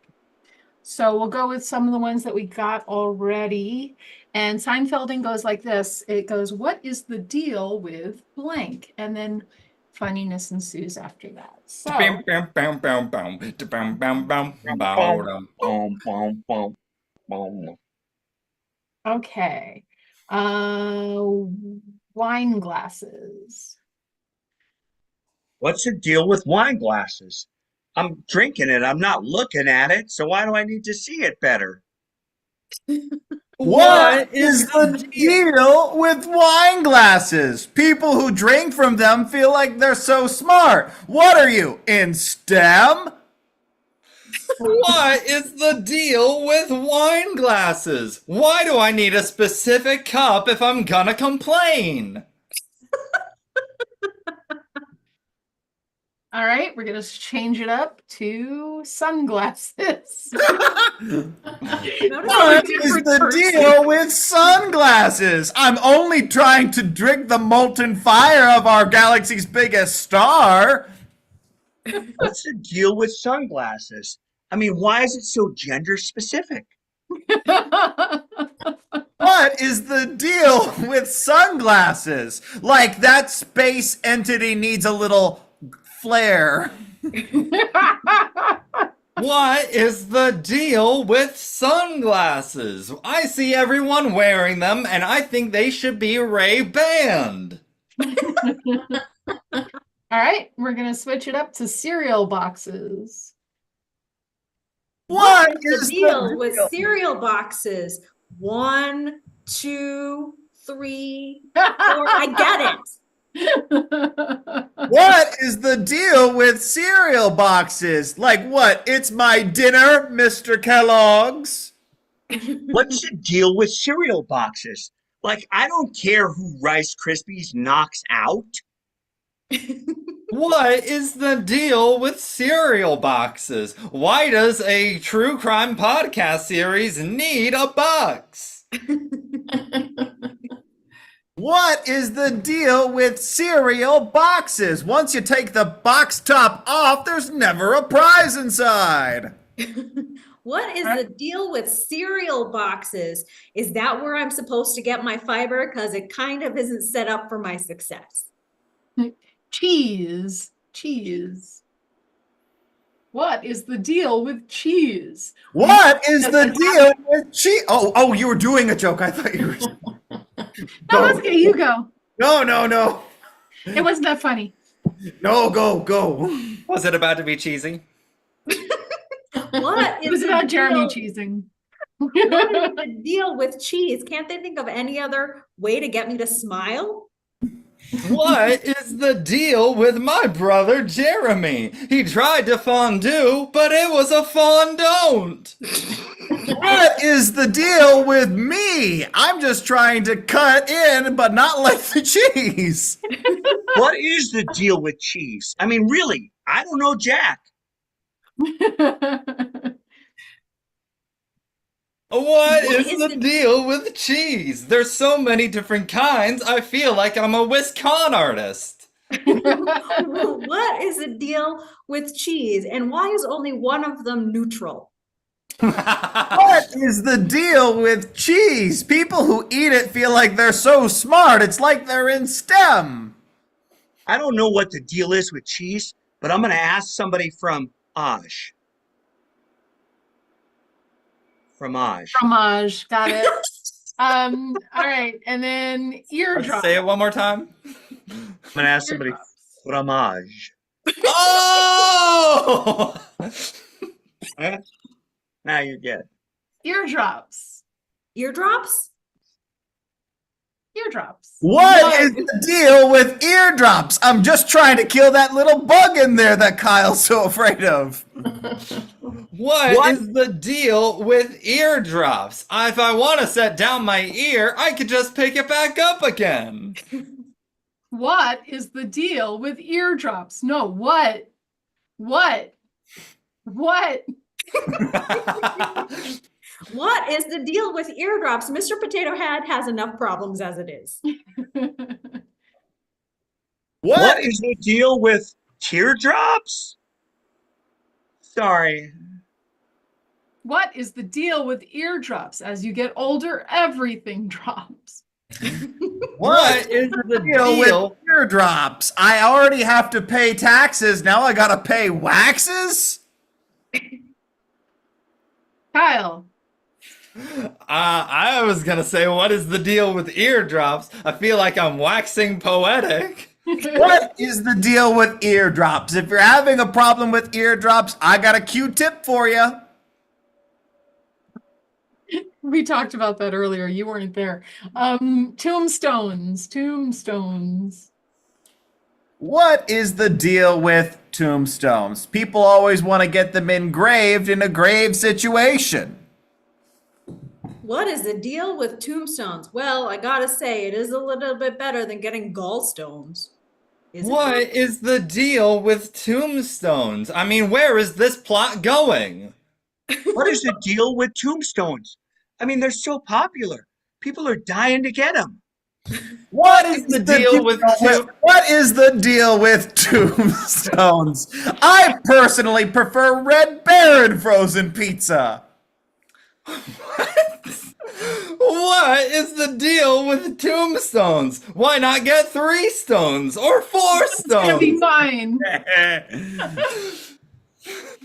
So we'll go with some of the ones that we got already. And Seinfelding goes like this. It goes, what is the deal with blank? And then funniness ensues after that. So Bam, bam, bam, bam, bam, bam, bam, bam, bam. Boom, boom, boom, boom. okay. Wine glasses. What's the deal with wine glasses? I'm drinking it. I'm not looking at it. So why do I need to see it better? What is the deal with wine glasses? People who drink from them feel like they're so smart. What are you, in STEM? What is the deal with wine glasses? Why do I need a specific cup if I'm gonna complain? All right, we're gonna change it up to sunglasses. What is the deal with sunglasses? I'm only trying to drink the molten fire of our galaxy's biggest star. What's the deal with sunglasses? I mean, why is it so gender specific? What is the deal with sunglasses? Like that space entity needs a little flair. What is the deal with sunglasses? I see everyone wearing them and I think they should be Ray-Banned. All right, we're gonna switch it up to cereal boxes. What The is deal the with deal? cereal boxes? 1, 2, 3, 4. I get it. What is the deal with cereal boxes? Like what? It's my dinner, Mr. Kellogg's. What's the deal with cereal boxes? Like, I don't care who Rice Krispies knocks out. What is the deal with cereal boxes? Why does a true crime podcast series need a box? What is the deal with cereal boxes? Once you take the box top off, there's never a prize inside. What is the deal with cereal boxes? Is that where I'm supposed to get my fiber? Because it kind of isn't set up for my success. Cheese. What is the deal with cheese? What is the deal with cheese? Oh, you were doing a joke. I thought you were. No, that's okay. You go. No. It wasn't that funny. No, go. Was it about to be cheesy? What It was is the about Jeremy deal- cheesing. what is the deal with cheese? Can't they think of any other way to get me to smile? What is the deal with my brother Jeremy? He tried to fondue, but it was a fondant. What is the deal with me? I'm just trying to cut in, but not like the cheese. What is the deal with cheese? I mean, really, I don't know Jack. What is is the the- deal with cheese? There's so many different kinds, I feel like I'm a Wisconsin artist. What is the deal with cheese? And why is only one of them neutral? What is the deal with cheese? People who eat it feel like they're so smart. It's like they're in STEM. I don't know what the deal is with cheese, but I'm going to ask somebody from Aj. Fromage. Fromage, got it. All right, and then eardrop. Say it one more time. I'm going to ask somebody fromage. Oh! Eh? Now you get it. Eardrops. Eardrops? Eardrops. What is the deal with eardrops? I'm just trying to kill that little bug in there that Kyle's so afraid of. What is the deal with eardrops? If I want to set down my ear, I could just pick it back up again. What is the deal with eardrops? No, what? What? What? What is the deal with eardrops? Mr. Potato Head has enough problems as it is. What is the deal with teardrops? Sorry. What is the deal with eardrops? As you get older, everything drops. What is the Deal deal? with eardrops. I already have to pay taxes. Now I gotta pay waxes? Kyle. I was gonna say, what is the deal with eardrops? I feel like I'm waxing poetic. What is the deal with eardrops? If you're having a problem with eardrops, I got a Q-tip for you. We talked about that earlier. You weren't there. Tombstones. What is the deal with tombstones? People always want to get them engraved in a grave situation. What is the deal with tombstones? Well, I gotta say, it is a little bit better than getting gallstones. Isn't What it? is the deal with tombstones? I mean, where is this plot going? What is the deal with tombstones? I mean, they're so popular. People are dying to get them. What is the deal with what is the deal with tombstones? I personally prefer Red Baron frozen pizza. What is the deal with tombstones? Why not get 3 stones or 4 It's gonna be stones?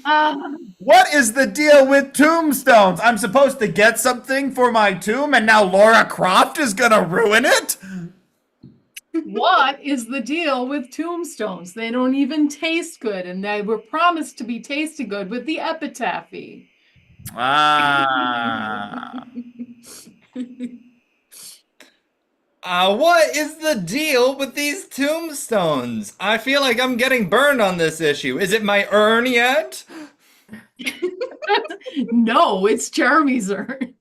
fine. What is the deal with tombstones? I'm supposed to get something for my tomb and now Laura Croft is gonna ruin it? What is the deal with tombstones? They don't even taste good, and they were promised to be tasty good with the epitaphy. Ah. What is the deal with these tombstones? I feel like I'm getting burned on this issue. Is it my urn yet? No, it's Jeremy's urn.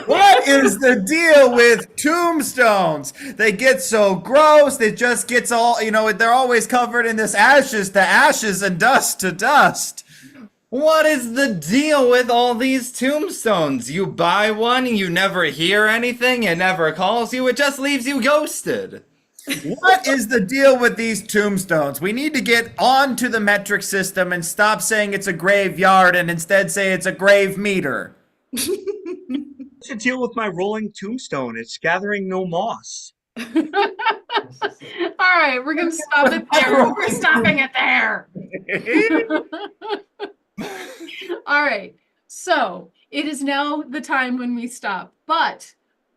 What is the deal with tombstones? They get so gross, it just gets all, they're always covered in this ashes to ashes and dust to dust. What is the deal with all these tombstones? You buy one, you never hear anything, it never calls you, it just leaves you ghosted. What is the deal with these tombstones? We need to get onto the metric system and stop saying it's a graveyard and instead say it's a grave meter. What's the deal with my rolling tombstone? It's gathering no moss. All right, we're gonna stop it there. We're stopping it there. All right, so it is now the time when we stop, but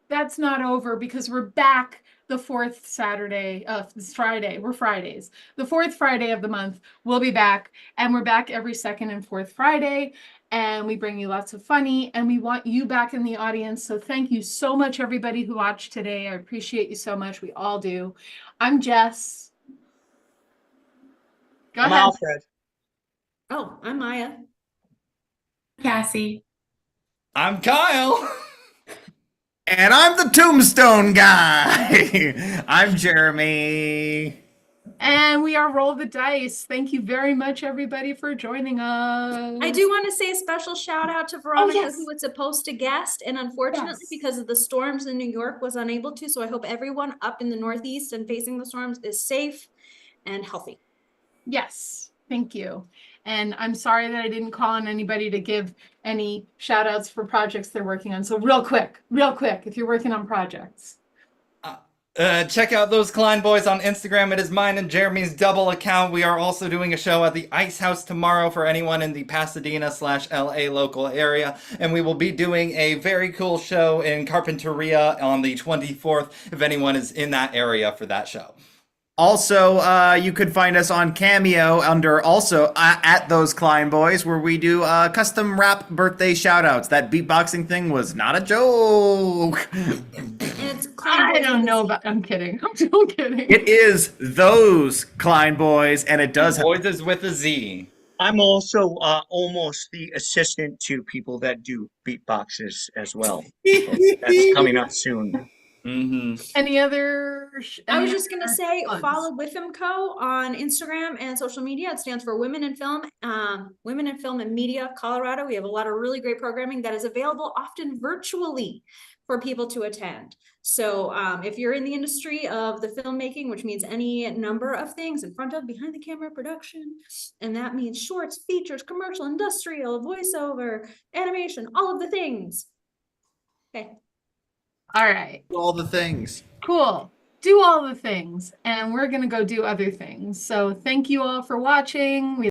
that's not over because we're back the fourth Saturday, it's Friday, we're Fridays. The fourth Friday of the month, we'll be back, and we're back every second and fourth Friday, and we bring you lots of funny, and we want you back in the audience. So thank you so much, everybody who watched today. I appreciate you so much. We all do. I'm Jess. Go I'm ahead. Alfred. Oh, I'm Maya. Cassie. I'm Kyle. And I'm the tombstone guy. I'm Jeremy. And we are Roll the Dice. Thank you very much, everybody, for joining us. I do want to say a special shout out to Veronica, yes. who was supposed to guest, and unfortunately, Yes. because of the storms in New York, was unable to. So I hope everyone up in the Northeast and facing the storms is safe and healthy. Yes, thank you. And I'm sorry that I didn't call on anybody to give any shout outs for projects they're working on. So real quick, if you're working on projects. Check out those Klein Boys on Instagram. It is mine and Jeremy's double account. We are also doing a show at the Ice House tomorrow for anyone in the Pasadena/LA local area. And we will be doing a very cool show in Carpinteria on the 24th if anyone is in that area for that show. Also, you could find us on Cameo under also at those Klein Boys, where we do custom rap birthday shoutouts. That beatboxing thing was not a joke. And it's I don't know about, I'm kidding. I'm still kidding. It is those Klein Boys, and it does have. Boys is with a Z. I'm also almost the assistant to people that do beatboxes as well. So that's coming up soon. Mm-hmm. Any other? I was any just gonna other say, plugs? follow WIFMCO on Instagram and social media. It stands for Women in Film, Women in Film and Media Colorado. We have a lot of really great programming that is available often virtually for people to attend. So if you're in the industry of the filmmaking, which means any number of things in front of, behind the camera production, and that means shorts, features, commercial, industrial, voiceover, animation, all of the things. Okay. All right. All the things. Cool. Do all the things. And we're going to go do other things. So thank you all for watching. We